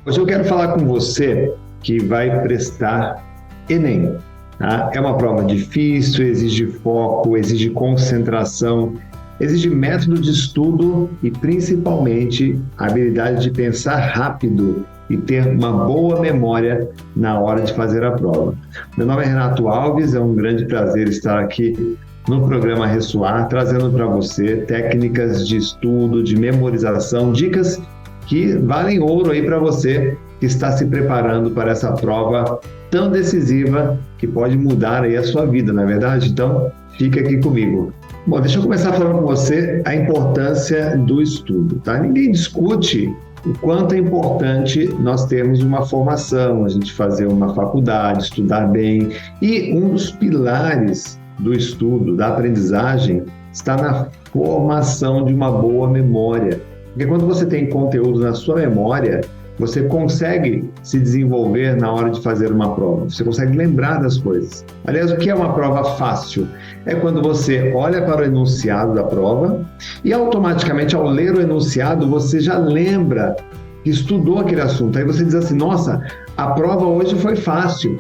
Hoje eu quero falar com você que vai prestar Enem. Tá? É uma prova difícil, exige foco, exige concentração, exige método de estudo e principalmente a habilidade de pensar rápido e ter uma boa memória na hora de fazer a prova. Meu nome é Renato Alves, é um grande prazer estar aqui no programa Ressoar, trazendo para você técnicas de estudo, de memorização, dicas que valem ouro aí para você que está se preparando para essa prova tão decisiva que pode mudar aí a sua vida, não é verdade? Então, fica aqui comigo. Bom, deixa eu começar falando com você a importância do estudo, tá? Ninguém discute o quanto é importante nós termos uma formação, a gente fazer uma faculdade, estudar bem, e um dos pilares do estudo, da aprendizagem, está na formação de uma boa memória. Porque quando você tem conteúdo na sua memória, você consegue se desenvolver na hora de fazer uma prova. Você consegue lembrar das coisas. Aliás, o que é uma prova fácil? É quando você olha para o enunciado da prova e automaticamente, ao ler o enunciado, você já lembra que estudou aquele assunto. Aí você diz assim, nossa, a prova hoje foi fácil.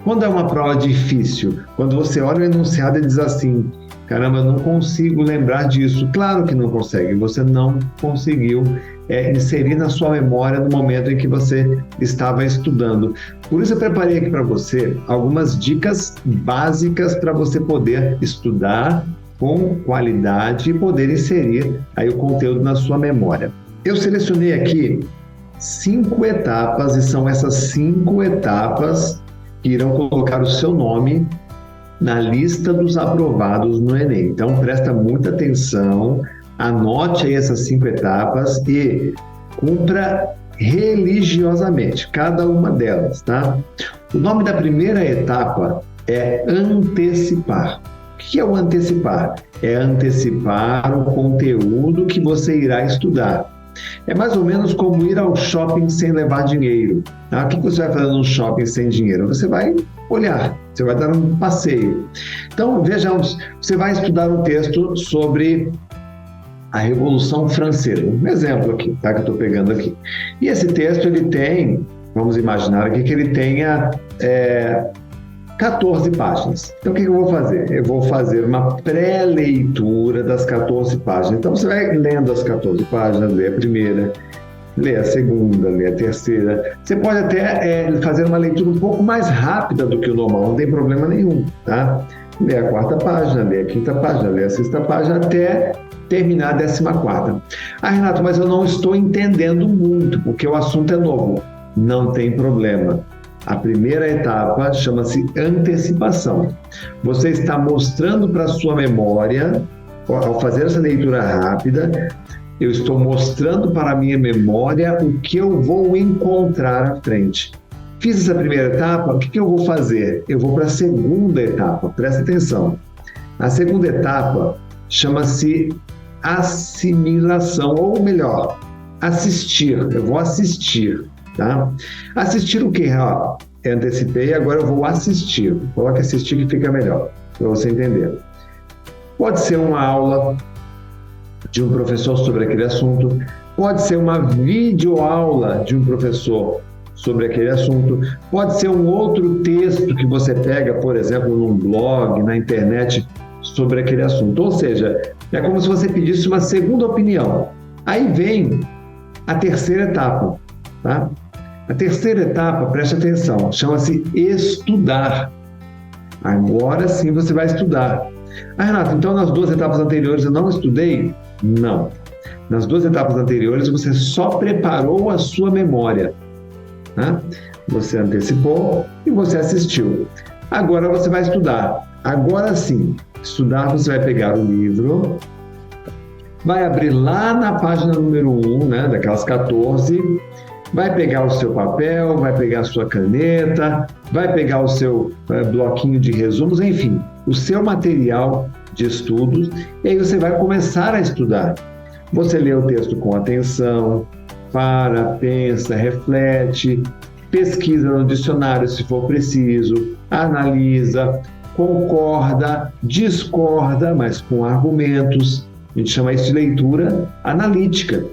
Quando é uma prova difícil, quando você olha o enunciado e diz assim, caramba, eu não consigo lembrar disso. Claro que não consegue, você não conseguiu inserir na sua memória no momento em que você estava estudando. Por isso eu preparei aqui para você algumas dicas básicas para você poder estudar com qualidade e poder inserir aí o conteúdo na sua memória. Eu selecionei aqui 5 etapas e são essas 5 etapas que irão colocar o seu nome na lista dos aprovados no Enem. Então, presta muita atenção, anote aí essas 5 etapas e cumpra religiosamente cada uma delas, tá? O nome da primeira etapa é antecipar. O que é o antecipar? É antecipar o conteúdo que você irá estudar. É mais ou menos como ir ao shopping sem levar dinheiro. Tá? O que você vai fazer no shopping sem dinheiro? Você vai olhar, você vai dar um passeio. Então, vejamos, você vai estudar um texto sobre a Revolução Francesa. Um exemplo aqui, tá? Que eu estou pegando aqui. E esse texto, ele tem, vamos imaginar aqui, que ele tenha 14 páginas. Então, o que eu vou fazer? Eu vou fazer uma pré-leitura das 14 páginas. Então, você vai lendo as 14 páginas, lê a primeira, lê a segunda, lê a terceira. Você pode até fazer uma leitura um pouco mais rápida do que o normal, não tem problema nenhum, tá? Lê a 4ª página, lê a 5ª página, lê a 6ª página, até terminar a 14ª. Ah, Renato, mas eu não estou entendendo muito, porque o assunto é novo. Não tem problema. A primeira etapa chama-se antecipação. Você está mostrando para a sua memória, ao fazer essa leitura rápida, eu estou mostrando para a minha memória o que eu vou encontrar à frente. Fiz essa primeira etapa, o que eu vou fazer? Eu vou para a segunda etapa, presta atenção. A segunda etapa chama-se assimilação, ou melhor, assistir. Eu vou assistir. Tá? Assistir o quê? Eu antecipei, agora eu vou assistir. Coloque assistir que fica melhor, para você entender. Pode ser uma aula de um professor sobre aquele assunto, pode ser uma videoaula de um professor sobre aquele assunto, pode ser um outro texto que você pega, por exemplo, num blog, na internet, sobre aquele assunto. Ou seja, é como se você pedisse uma segunda opinião. Aí vem a terceira etapa. Tá? A terceira etapa, preste atenção, chama-se estudar. Agora sim você vai estudar. Ah, Renato, então nas 2 etapas anteriores eu não estudei? Não. Nas 2 etapas anteriores você só preparou a sua memória. Tá? Você antecipou e você assistiu. Agora você vai estudar. Agora sim, estudar, você vai pegar o livro, vai abrir lá na página número 1, né, daquelas 14, vai pegar o seu papel, vai pegar a sua caneta, vai pegar o seu bloquinho de resumos, enfim, o seu material de estudos, e aí você vai começar a estudar. Você lê o texto com atenção, para, pensa, reflete, pesquisa no dicionário se for preciso, analisa, concorda, discorda, mas com argumentos. A gente chama isso de leitura analítica.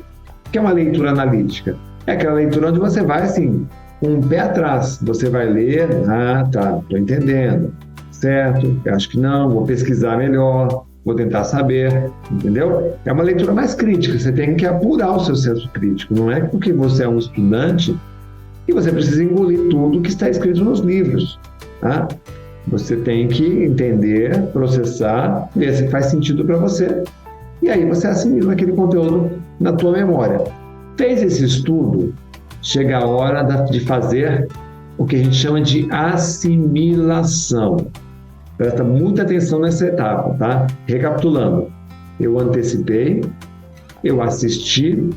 O que é uma leitura analítica? É aquela leitura onde você vai assim, com um pé atrás. Você vai ler, tá, estou entendendo, certo, eu acho que não, vou pesquisar melhor, vou tentar saber, entendeu? É uma leitura mais crítica, você tem que apurar o seu senso crítico, não é porque você é um estudante e você precisa engolir tudo que está escrito nos livros, tá? Você tem que entender, processar, ver se faz sentido para você, e aí você assimila aquele conteúdo na tua memória. Fez esse estudo, chega a hora de fazer o que a gente chama de assimilação. Presta muita atenção nessa etapa, tá? Recapitulando, eu antecipei, eu assisti,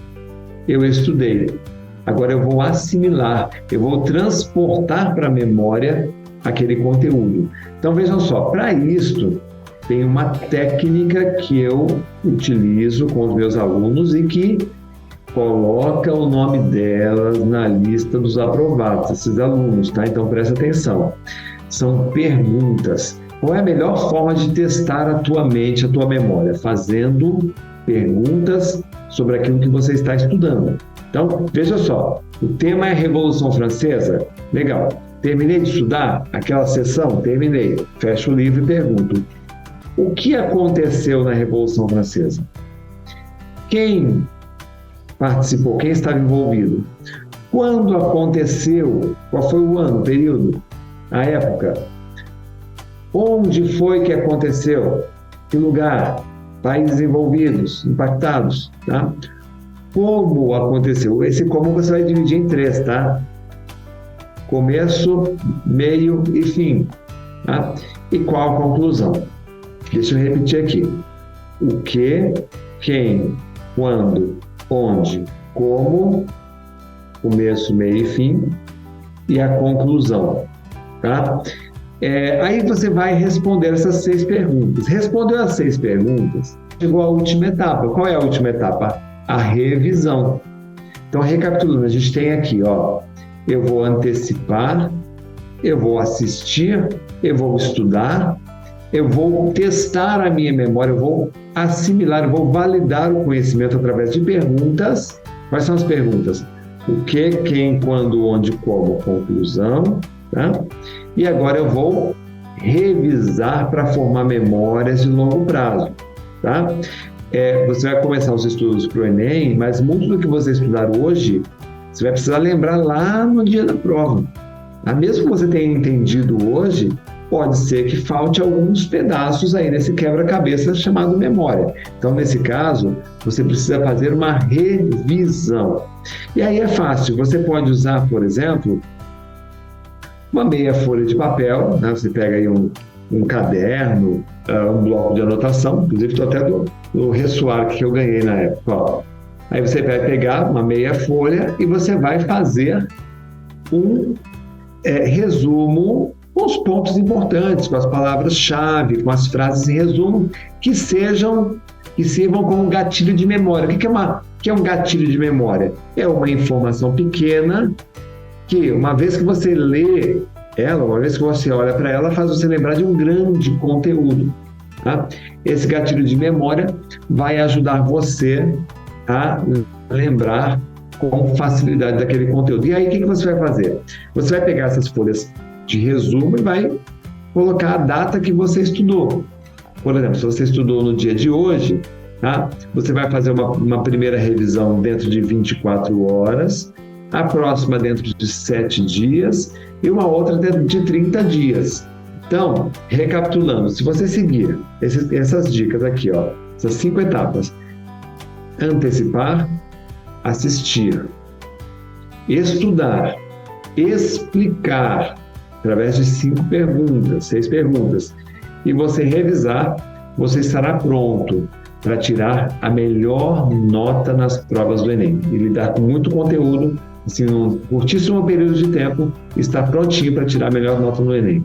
eu estudei. Agora eu vou assimilar, eu vou transportar para a memória aquele conteúdo. Então vejam só, para isto tem uma técnica que eu utilizo com os meus alunos e que coloca o nome delas na lista dos aprovados, esses alunos, tá? Então presta atenção. São perguntas. Qual é a melhor forma de testar a tua mente, a tua memória? Fazendo perguntas sobre aquilo que você está estudando. Então, veja só, o tema é Revolução Francesa? Legal. Terminei de estudar aquela sessão? Terminei. Fecho o livro e pergunto: o que aconteceu na Revolução Francesa? Quem participou? Quem estava envolvido? Quando aconteceu? Qual foi o ano, o período, a época? Onde foi que aconteceu? Que lugar? Países envolvidos, impactados, tá? Como aconteceu? Esse como você vai dividir em 3, tá? Começo, meio e fim, tá? E qual a conclusão? Deixa eu repetir aqui. O que, quem, quando, onde, como, começo, meio e fim, e a conclusão, tá? Aí você vai responder essas 6 perguntas. Respondeu as 6 perguntas, chegou à última etapa. Qual é a última etapa? A revisão. Então, recapitulando, a gente tem aqui, ó, eu vou antecipar, eu vou assistir, eu vou estudar, eu vou testar a minha memória, eu vou assimilar, eu vou validar o conhecimento através de perguntas. Quais são as perguntas? O que, quem, quando, onde, como, conclusão, tá? E agora eu vou revisar para formar memórias de longo prazo, tá? Você vai começar os estudos para o Enem, mas muito do que você estudar hoje, você vai precisar lembrar lá no dia da prova. Mesmo que você tenha entendido hoje, pode ser que falte alguns pedaços aí nesse quebra-cabeça chamado memória. Então, nesse caso, você precisa fazer uma revisão. E aí é fácil, você pode usar, por exemplo, uma meia folha de papel, né? Você pega aí um caderno, um bloco de anotação, inclusive estou até do ressoar que eu ganhei na época. Ó. Aí você vai pegar uma meia folha e você vai fazer um resumo com os pontos importantes, com as palavras-chave, com as frases em resumo, que sirvam como gatilho de memória. O que é um gatilho de memória? É uma informação pequena que, uma vez que você lê ela, uma vez que você olha para ela, faz você lembrar de um grande conteúdo. Tá? Esse gatilho de memória vai ajudar você a lembrar com facilidade daquele conteúdo. E aí, o que você vai fazer? Você vai pegar essas folhas de resumo e vai colocar a data que você estudou. Por exemplo, se você estudou no dia de hoje, tá? Você vai fazer uma primeira revisão dentro de 24 horas, a próxima dentro de 7 dias e uma outra dentro de 30 dias. Então, recapitulando, se você seguir essas dicas aqui, ó, essas 5 etapas: antecipar, assistir, estudar, explicar, através de 5 perguntas, 6 perguntas, e você revisar, você estará pronto para tirar a melhor nota nas provas do Enem e lidar com muito conteúdo, assim, num curtíssimo período de tempo, está prontinho para tirar a melhor nota no Enem.